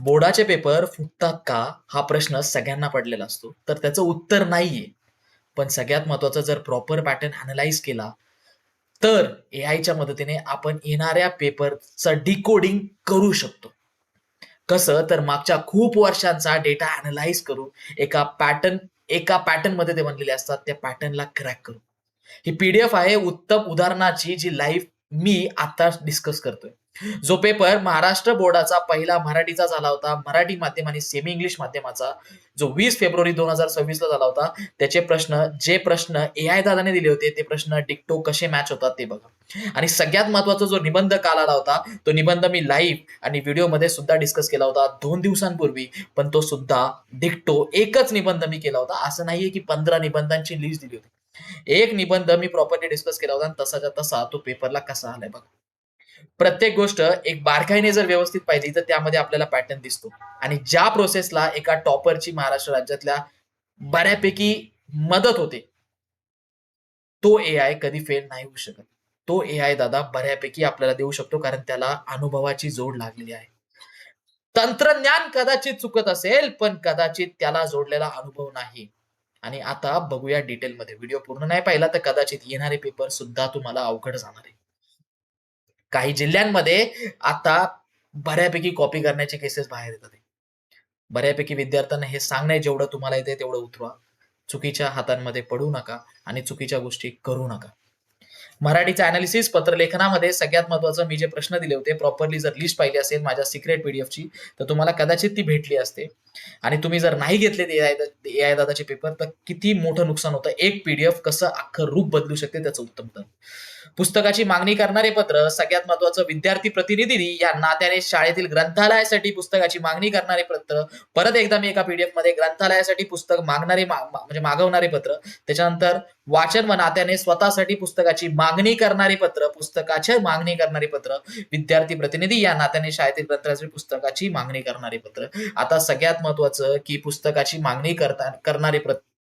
बोर्डाचे पेपर फुटतात का हा प्रश्न सगळ्यांना पडलेला असतो. तर त्याचं उत्तर नाहीये. पण सगळ्यात महत्वाचं जर प्रॉपर पॅटर्न अॅनलाइज केला तर एआयच्या मदतीने आपण येणाऱ्या पेपरचं डिकोडिंग करू शकतो. कसं तर मागच्या खूप वर्षांचा डेटा अॅनलाइज करून एका पॅटर्न मध्ये ते बनलेले असतात, त्या पॅटर्नला क्रॅक करू. ही पीडीएफ आहे उत्तम उदाहरणाची, जी लाईव्ह मी आता डिस्कस करतोय. जो पेपर महाराष्ट्र बोर्डाचा पहिला मराठीचा झाला होता, मराठी माध्यम आणि सेमी इंग्लिश माध्यमाचा, जो 20 फेब्रुवारी 2026 ला झाला होता. जे प्रश्न एआय दादाने दिले होते, ते प्रश्न डिक्टो कसे मॅच होतात ते बघा. आणि सगळ्यात महत्वाचा जो निबंध काल आला होता, तो निबंध मी लाईव्ह आणि व्हिडिओमध्ये सुद्धा डिस्कस केला होता 2 दिवसांपूर्वी. पण तो सुद्धा डिक्टो एकच निबंध मी केला होता. असं नाहीये की 15 निबंधांची लिस्ट दिली होती. एक निबंध मी प्रॉपरली डिस्कस केला होता आणि तसाच्या तसा तो पेपरला कसा आलाय बघा. प्रत्येक गोष्ट एक बारकाईने जर व्यवस्थित पाहिली तर त्यामध्ये आपल्याला पॅटर्न दिसतो. आणि ज्या प्रोसेसला एका टॉपरची महाराष्ट्र राज्यातल्या बऱ्यापैकी मदत होते, तो एआय कधी फेल नाही होऊ शकत. तो एआय दादा बऱ्यापैकी आपल्याला देऊ शकतो, कारण त्याला अनुभवाची जोड लागलेली आहे. तंत्रज्ञान कदाचित चुकत असेल, पण कदाचित त्याला जोडलेला अनुभव नाही. आणि आता बघूया डिटेलमध्ये. व्हिडिओ पूर्ण नाही पाहिला तर कदाचित येणारे पेपर सुद्धा तुम्हाला अवघड जाणार आहे. काही जिल्ह्यांमध्ये आता बऱ्यापैकी कॉपी करण्याचे केसेस बाहेर येतात आहे. बऱ्यापैकी विद्यार्थ्यांना हे सांगणे, जेवढं तुम्हाला येते तेवढं उतरवा. चुकीच्या हातांमध्ये पडू नका आणि चुकीच्या गोष्टी करू नका. मराठीचं अनालिसिस पत्रलेखनामध्ये सगळ्यात महत्वाचं, मी जे प्रश्न दिले होते प्रॉपरली जर लिस्ट पाहिली असेल माझ्या सिक्रेट पीडीएफची, तर तुम्हाला कदाचित ती भेटली असते. आणि तुम्ही जर नाही घेतले एआय दादाचे पेपर, तर किती मोठं नुकसान होतं. एक पीडीएफ कसं अख्खं रूप बदलू शकते त्याचं उत्तम तर. पुस्तकाची मागणी करणारे पत्र, सगळ्यात महत्वाचं विद्यार्थी प्रतिनिधी या नात्याने शाळेतील ग्रंथालयासाठी पुस्तकाची मागणी करणारे पत्र. परत एकदा मी एका पीडीएफ मध्ये ग्रंथालयासाठी पुस्तक म्हणजे मागवणारे पत्र. त्याच्यानंतर वाचन व नात्याने स्वतःसाठी पुस्तकाची मागणी करणारी पत्र, पुस्तकाची मागणी करणारी पत्र, विद्यार्थी प्रतिनिधी या नात्याने शाळेतील ग्रंथालयासाठी पुस्तकाची मागणी करणारी पत्र. आता सगळ्यात महत्वाचं की पुस्तकाची मागणी करणारे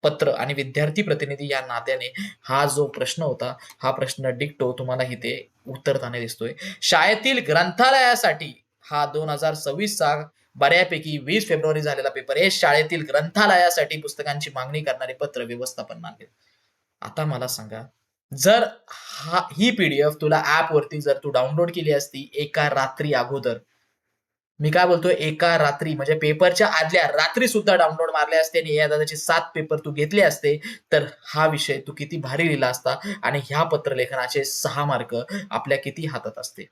पत्र आणि विद्यार्थी प्रतिनिधी या नात्याने, हा जो प्रश्न होता, हा प्रश्न डिक्टो तुम्हाला इथे उत्तरताना दिसतोय. शाळेतील ग्रंथालयासाठी हा 2026चा बऱ्यापैकी 20 फेब्रुवारी झालेला पेपर आहे. शाळेतील ग्रंथालयासाठी पुस्तकांची मागणी करणारे पत्र व्यवस्थापन मागेल. आता मला सांगा, जर ही पीडीएफ तुला ऍप वरती जर तू डाउनलोड केली असती एका रात्री अगोदर, मी काय बोलतोय एका रात्री म्हणजे पेपरच्या आदल्या रात्री सुद्धा डाउनलोड मारले असते आणि या दादाचे 7 पेपर तू घेतले असते, तर हा विषय तू किती भारी लिहिला असता आणि ह्या पत्रलेखनाचे 6 मार्क आपल्या किती हातात असते.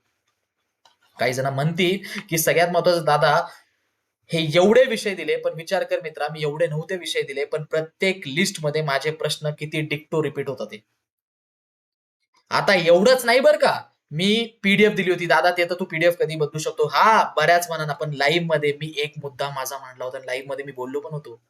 काही जण म्हणतील की सगळ्यात महत्वाचं दादा, हे एवढे विषय दिले, पण विचार कर मित्रा, मी एवढे नव्हते विषय दिले, पण प्रत्येक लिस्ट मध्ये माझे प्रश्न किती डिक्टो रिपीट होतात ते. आता एवढंच नाही बरं का, मी पीडीएफ दिली होती दादा, ते तर तू पीडीएफ कधी बदलू शकतो. हा, बऱ्याच म्हणा, पण लाईव्ह मध्ये मी एक मुद्दा माझा मांडला होता. लाईव्ह मध्ये मी बोललो पण होतो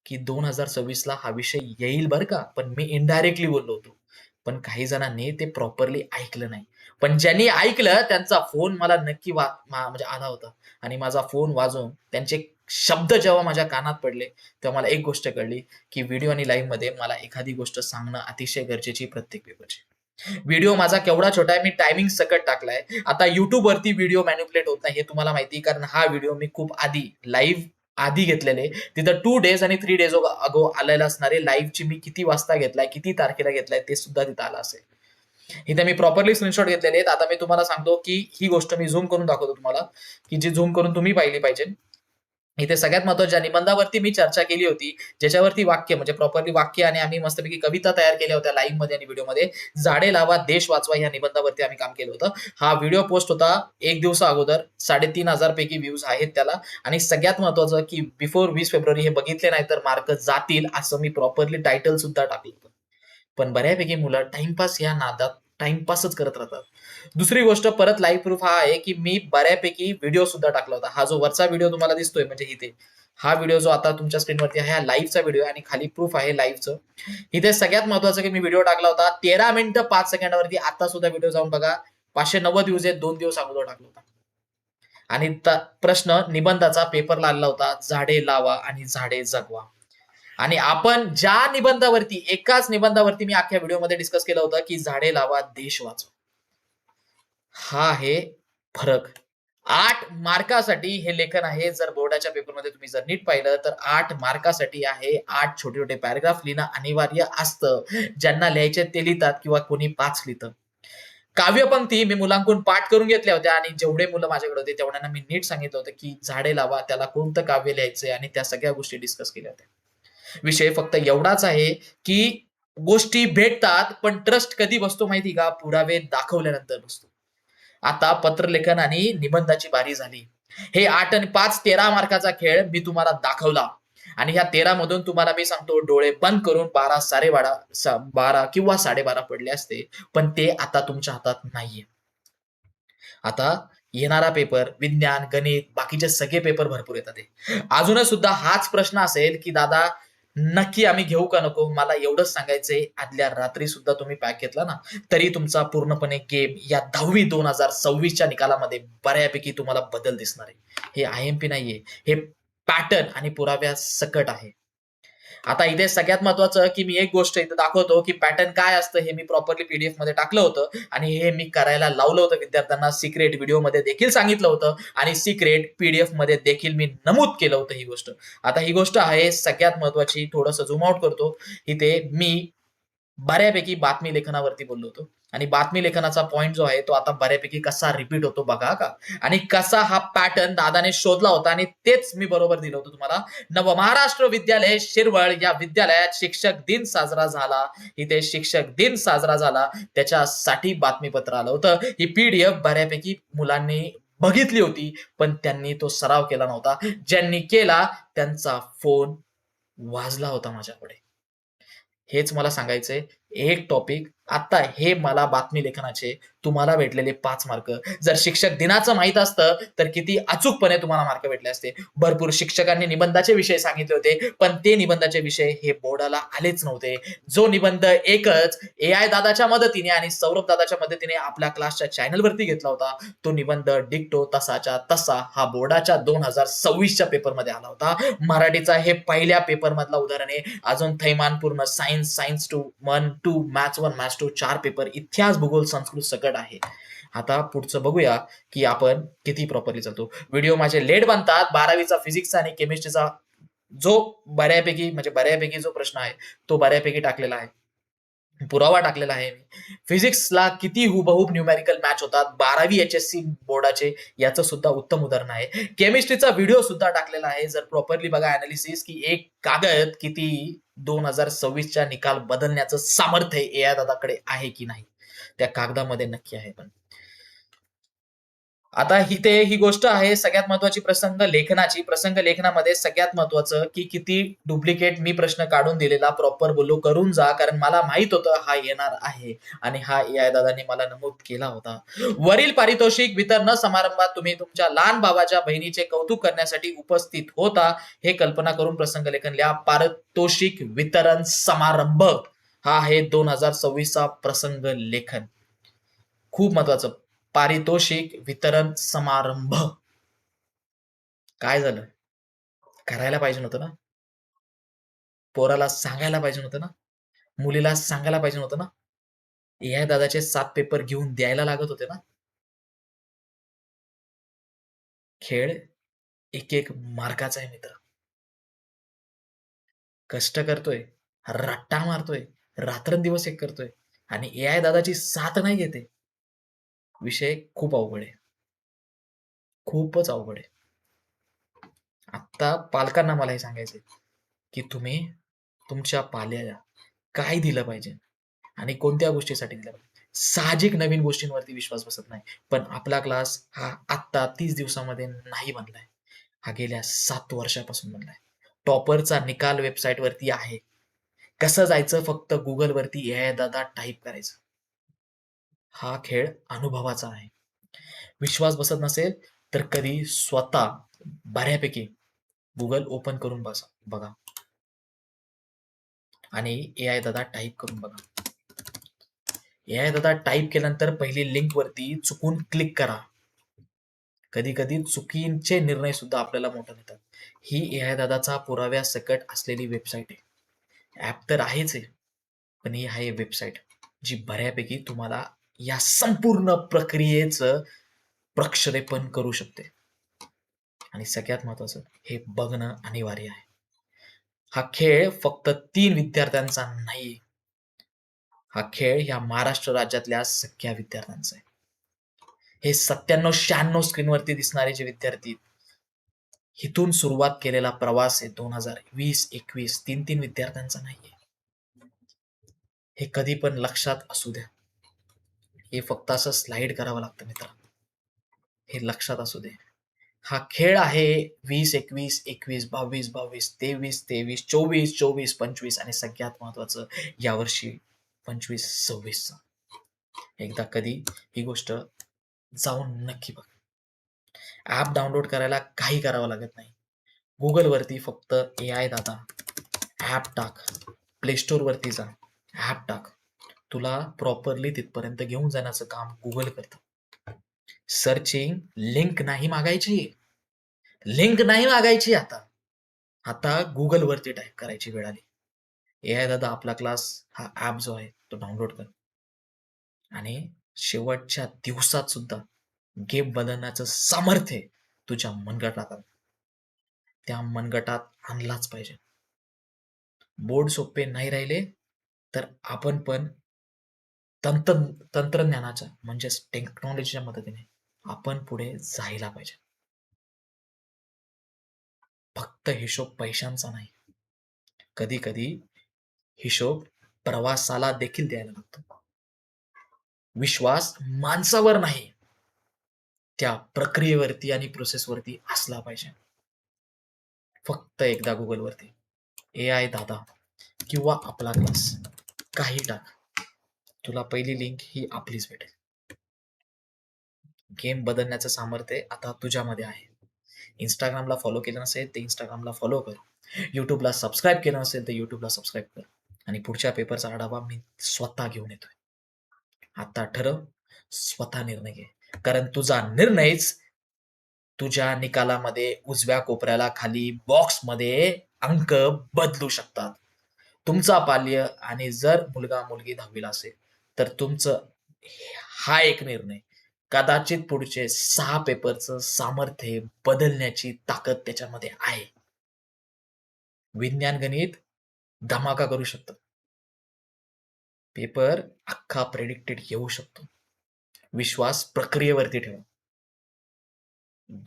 की 2026 ला हा विषय येईल बरं का, पण मी इनडायरेक्टली बोललो होतो. पण काही जणांनी ते प्रॉपरली ऐकलं नाही. पण ज्यांनी ऐकलं त्यांचा फोन मला नक्की म्हणजे आला होता. आणि माझा फोन वाजून त्यांचे शब्द जेव्हा माझ्या कानात पडले, तेव्हा मला एक गोष्ट कळली की व्हिडिओ आणि लाईव्ह मध्ये मला एखादी गोष्ट सांगणं अतिशय गरजेची प्रत्येक पेपरची. व्हिडिओ माझा केवढा छोटा आहे, मी टायमिंग सकट टाकलाय. आता युट्यूब वरती व्हिडिओ मॅन्युप्युलेट होत नाही हे तुम्हाला माहिती, कारण हा व्हिडिओ मी खूप आधी लाईव्ह आधी घेतलेले. तिथं 2 days आणि 3 days अगो आलेलं असणारे लाईव्हची मी किती वाजता घेतलाय, किती तारखेला घेतलाय ते सुद्धा तिथं आलं असेल. इथे मी प्रॉपरली स्क्रीनशॉट घेतलेले आहेत. आता मी तुम्हाला सांगतो की ही गोष्ट मी झूम करून दाखवतो तुम्हाला, की जी झूम करून तुम्ही पाहिली पाहिजे. इथे सगळ्यात महत्वाच्या निबंधावरती मी चर्चा केली होती, ज्याच्यावरती वाक्य म्हणजे प्रॉपरली वाक्य आणि आम्ही मस्तपैकी कविता तयार केल्या होत्या लाईव्ह मध्ये आणि व्हिडिओमध्ये. झाडे लावा देश वाचवा या निबंधावरती आम्ही काम केलं होतं. हा व्हिडिओ पोस्ट होता 1 दिवसा अगोदर. 3,500 पैकी व्ह्यूज आहेत त्याला. आणि सगळ्यात महत्वाचं की बिफोर 20 फेब्रुवारी हे बघितले नाही तर मार्क जातील, असं मी प्रॉपरली टायटल सुद्धा टाकलं होतं. पण बऱ्यापैकी मुलं टाइमपास या नादात टाइमपासच करत राहतात. दुसरी गोष्ट, परत लाईव्ह प्रूफ हा आहे की मी बऱ्यापैकी व्हिडिओ सुद्धा टाकला होता. हा जो वरचा व्हिडिओ तुम्हाला दिसतोय म्हणजे इथे, हा व्हिडिओ जो आता तुमच्या स्क्रीनवरती आहे, हा लाईव्हचा व्हिडिओ आहे आणि खाली प्रूफ आहे लाईव्हचं. इथे सगळ्यात महत्वाचं की मी व्हिडिओ टाकला होता 13 मिनिटं 5 सेकंडावरती. आता सुद्धा व्हिडिओ जाऊन बघा, 590 व्ह्यूज आहेत. 2 दिवस अगोदर टाकला होता. आणि प्रश्न निबंधाचा पेपरला आलेला होता, झाडे लावा आणि झाडे जगवा. आणि आपण ज्या निबंधावरती, एकाच निबंधावरती मी अख्ख्या व्हिडिओमध्ये डिस्कस केलं होतं की झाडे लावा देश वाचवा. हा आहे फरक. 8 मार्कासाठी हे लेखन आहे. जर बोर्डाच्या पेपरमध्ये तुम्ही जर नीट पाहिलं तर 8 मार्कासाठी आहे. 8 छोटे-छोटे पॅराग्राफ लिहिणं अनिवार्य असतं. ज्यांना लिहायचे ते लिहितात किंवा कोणी 5 लिहितं. काव्यपंक्ती मी मुलांकडून पाठ करून घेतल्या होत्या आणि जेवढे मुलं माझ्याकडे होते तेवढ्यांना मी नीट सांगितलं होतं, की झाडे लावा, त्याला कोणतं काव्य लिहायचंय आणि त्या सगळ्या गोष्टी डिस्कस केल्या होत्या. विषय फक्त एवढाच आहे, की गोष्टी भेटतात, पण ट्रस्ट कधी बसतो माहिती का? पुरावे दाखवल्यानंतर बसतो. आता पत्रलेखन आणि निबंधाची बारी झाली. हे 8 आणि 5 13 मार्काचा खेळ मी तुम्हाला दाखवला आणि ह्या 13 मधून तुम्हाला मी सांगतो डोळे बंद करून 12, 12:30 12 किंवा 12:30 पडले असते. पण ते आता तुमच्या हातात नाहीये. आता येणारा पेपर विज्ञान, गणित, बाकीचे सगळे पेपर भरपूर येतात आहे. अजूनच सुद्धा हाच प्रश्न असेल, की दादा नक्की आम्ही घेऊ का नको? मला एवढंच सांगायचंय, आदल्या रात्री सुद्धा तुम्ही पॅक घेतला ना, तरी तुमचा पूर्णपणे गेम या 10वी 2026च्या निकालामध्ये बऱ्यापैकी तुम्हाला बदल दिसणार आहे. हे आय-एम-पी नाहीये. हे पॅटर्न आणि पुराव्यासकट आहे. आता इथे सगळ्यात महत्वाचं, की मी एक गोष्ट इथे दाखवतो, की पॅटर्न काय असतं हे मी प्रॉपरली पीडीएफमध्ये टाकलं होतं आणि हे मी करायला लावलं होतं विद्यार्थ्यांना. सिक्रेट व्हिडिओमध्ये देखील सांगितलं होतं आणि सिक्रेट पीडीएफमध्ये देखील मी नमूद केलं होतं ही गोष्ट. आता ही गोष्ट आहे सगळ्यात महत्वाची. थोडंसं झूम आउट करतो. इथे मी बऱ्यापैकी बातमी लेखनावरती बोललो होतो आणि बातमी लेखनाचा पॉइंट जो आहे तो आता बऱ्यापैकी कसा रिपीट होतो बघा का आणि कसा हा पॅटर्न दादाने शोधला होता आणि तेच मी बरोबर दिलं होतं तुम्हाला. नवमहाराष्ट्र विद्यालय शिरवळ या विद्यालयात शिक्षक दिन साजरा झाला. इथे शिक्षक दिन साजरा झाला त्याच्यासाठी बातमीपत्र आलं होतं. ही पीडीएफ बऱ्यापैकी मुलांनी बघितली होती पण त्यांनी तो सराव केला नव्हता. ज्यांनी केला त्यांचा फोन वाजला होता माझ्याकडे. हेच मला सांगायचंय. एक टॉपिक आता हे मला बातमी लेखनाचे तुम्हाला भेटलेले 5 मार्क. जर शिक्षक दिनाचं माहीत असतं, तर किती अचूकपणे तुम्हाला मार्क भेटले असते. भरपूर शिक्षकांनी निबंधाचे विषय सांगितले होते, पण ते निबंधाचे विषय हे बोर्डाला आलेच नव्हते. जो निबंध एकच एआय दादाच्या मदतीने आणि सौरभ दादाच्या मदतीने आपल्या क्लासच्या चॅनलवरती घेतला होता, तो निबंध डिक्टो तसाच्या तसा हा बोर्डाच्या 2026च्या पेपरमध्ये आला होता. मराठीचा हे पहिल्या पेपरमधलं उदाहरण आहे. अजून थैमान पूर्ण science, science 2, 1, 2, maths 1, maths 2 4 paper, इतिहास, भूगोल, संस्कृत सकट आहे. आता पुढचं बघूया, की आपण किती प्रॉपरली चालतो. व्हिडिओ माझे लेट बनतात. 12वीचा फिजिक्सचा आणि केमिस्ट्रीचा जो बऱ्यापैकी जो प्रश्न आहे, तो बऱ्यापैकी टाकलेला आहे. पुरावा टाकलेला आहे मी. फिजिक्सला किती हुबहूब न्यूमेरिकल मॅच होतात. 12वी एचएससी बोर्डाचे याचं सुद्धा उत्तम उदाहरण आहे. केमिस्ट्रीचा व्हिडिओ सुद्धा टाकलेला आहे. जर प्रॉपरली बघा एनालिसिस, की एक कागद किती 2026च्या निकाल बदलण्याचं सामर्थ्य एआय दादाकडे आहे की नाही? त्या कागदामध्ये नक्की आहे पण. आता इथे ही गोष्ट आहे सगळ्यात महत्वाची प्रसंग लेखनाची. प्रसंग लेखनामध्ये सगळ्यात महत्वाचं, की किती डुप्लिकेट मी प्रश्न काढून दिलेला प्रॉपर बोललो करून जा. कारण मला माहित होतं हा येणार आहे आणि हा एआय दादाने मला नमूद केला होता. वरील पारितोषिक वितरण समारंभात तुम्ही तुमच्या लहान भावाच्या बहिणीचे कौतुक करण्यासाठी उपस्थित होता. हे कल्पना करून प्रसंग लेखन लिहा. पारितोषिक वितरण समारंभ हा आहे 2026चा प्रसंग लेखन. खूप महत्वाचं. पारितोषिक वितरण समारंभ. काय झालं? करायला पाहिजे नव्हतं ना? पोराला सांगायला पाहिजे नव्हतं ना? मुलीला सांगायला पाहिजे नव्हतं ना? एआय दादाचे 7 पेपर घेऊन द्यायला लागत होते ना? खेळ एक मार्काचा आहे मित्र. कष्ट करतोय, रट्टा मारतोय, रात्रंदिवस एक करतोय आणि एआय दादाची साथ नाही घेते. विषय खूप अवघड आहे. खूपच अवघड आहे. आत्ता पालकांना मला हे सांगायचंय, की तुम्ही तुमच्या पाल्याला काय दिलं पाहिजे आणि कोणत्या गोष्टीसाठी दिलं पाहिजे. साहजिक नवीन गोष्टींवरती विश्वास बसत नाही. पण आपला क्लास हा आत्ता 30 दिवसामध्ये नाही बनलाय. हा गेल्या 7 वर्षापासून बनलाय. टॉपरचा निकाल वेबसाईटवरती आहे. कसं जायचं फक्त Googleवरती एआय दादा टाइप करायचं. हा खेळ अनुभवाचा आहे. विश्वास बसत नसेल तर कधी स्वतः बऱ्यापैकी Google ओपन करून बघा आणि एआय दादा टाइप करून बघा. एआय दादा टाइप केल्यानंतर पहिली लिंक वरती चुकून क्लिक करा. कधी-कधी चुकीचे निर्णय सुद्धा आपल्याला मोठे देतात. ही एआय दादाचा पुराव्यासकट असलेली वेबसाईट आहे. ॲप तर आहेच आहे, पण ही आहे वेबसाईट, जी बऱ्यापैकी तुम्हाला या संपूर्ण प्रक्रियेचं प्रक्षेपण करू शकते. आणि सगळ्यात महत्वाचं, हे बघणं अनिवार्य आहे. हा खेळ फक्त 3 विद्यार्थ्यांचा नाही. हा खेळ या महाराष्ट्र राज्यातल्या सगळ्या विद्यार्थ्यांचा आहे. हे 97-96 स्क्रीनवरती दिसणारे जे विद्यार्थी आहेत, इथून सुरुवात केलेला प्रवास आहे 2020-21 3-3 विद्यार्थ्यांचा नाहीये. हे कधी पण लक्षात असू द्या. हे फक्त असं स्लाइड करावं लागतं मित्रांनो. हे लक्षात असू दे. हा खेळ आहे 20-21, 21-22, 23-23, 24-24, 25 आणि सगळ्यात महत्वाचं यावर्षी 25-26 चा. एकदा कधी ही गोष्ट जाऊन नक्की बघा. ॲप डाउनलोड करायला काही करावं लागत नाही. Googleवरती फक्त AI दादा ॲप टाक. प्ले स्टोअरवरती जा. ॲप टाक. तुला प्रॉपरली तिथपर्यंत घेऊन जाण्याचं काम Google करतं. सर्चिंग लिंक नाही मागायची. लिंक नाही मागायची आता. आता Googleवरती टाइप करायची वेळ आली. AI दादा आपला क्लास हा ॲप जो आहे तो डाउनलोड कर. आणि शेवटच्या दिवसात सुद्धा गेम बदलण्याचं सामर्थ्य तुझ्या मनगटात आहे. त्या मनगटात आणलाच पाहिजे. बोर्ड सोपे नाही राहिले तर आपण पण तंत्र तंत्रज्ञानाच्या म्हणजेच टेक्नॉलॉजीच्या मदतीने आपण पुढे जायला पाहिजे. फक्त हिशोब पैशांचा नाही. कधी-कधी हिशोब प्रवासाला देखील द्यायला लागतो. विश्वास माणसावर नाही, त्या प्रक्रियेवरती आणि प्रोसेसवरती असला पाहिजे. फक्त एकदा Googleवरती AI दादा किंवा आपला क्लास काही टाक. तुला पहिली लिंक ही आपलीच भेटेल. गेम बदलण्याचं सामर्थ्य आता तुझ्यामध्ये आहे. Instagramला फॉलो केलं नसेल तर Instagramला फॉलो कर. YouTubeला सबस्क्राईब केलं नसेल तर YouTubeला सबस्क्राईब कर. आणि पुढच्या पेपरचा आढावा मी स्वतः घेऊन येतोय. आता ठरव, स्वतः निर्णय घे. कारण तुझा निर्णयच तुझ्या निकालामध्ये उजव्या कोपऱ्याला खाली बॉक्समध्ये अंक बदलू शकतात. तुमचा पाल्य आणि जर मुलगा-मुलगी 10वीला असेल, तर तुमचं हा एक निर्णय कदाचित पुढचे 6 पेपरचं सामर्थ्य बदलण्याची ताकद त्याच्यामध्ये आहे. विज्ञान, गणित धमाका करू शकतं. पेपर अख्खा प्रेडिक्टेड येऊ शकतो. विश्वास प्रक्रियेवरती ठेवा.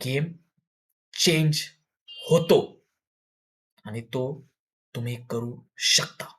गेम चेंज होतो आणि तो तुम्ही करू शकता.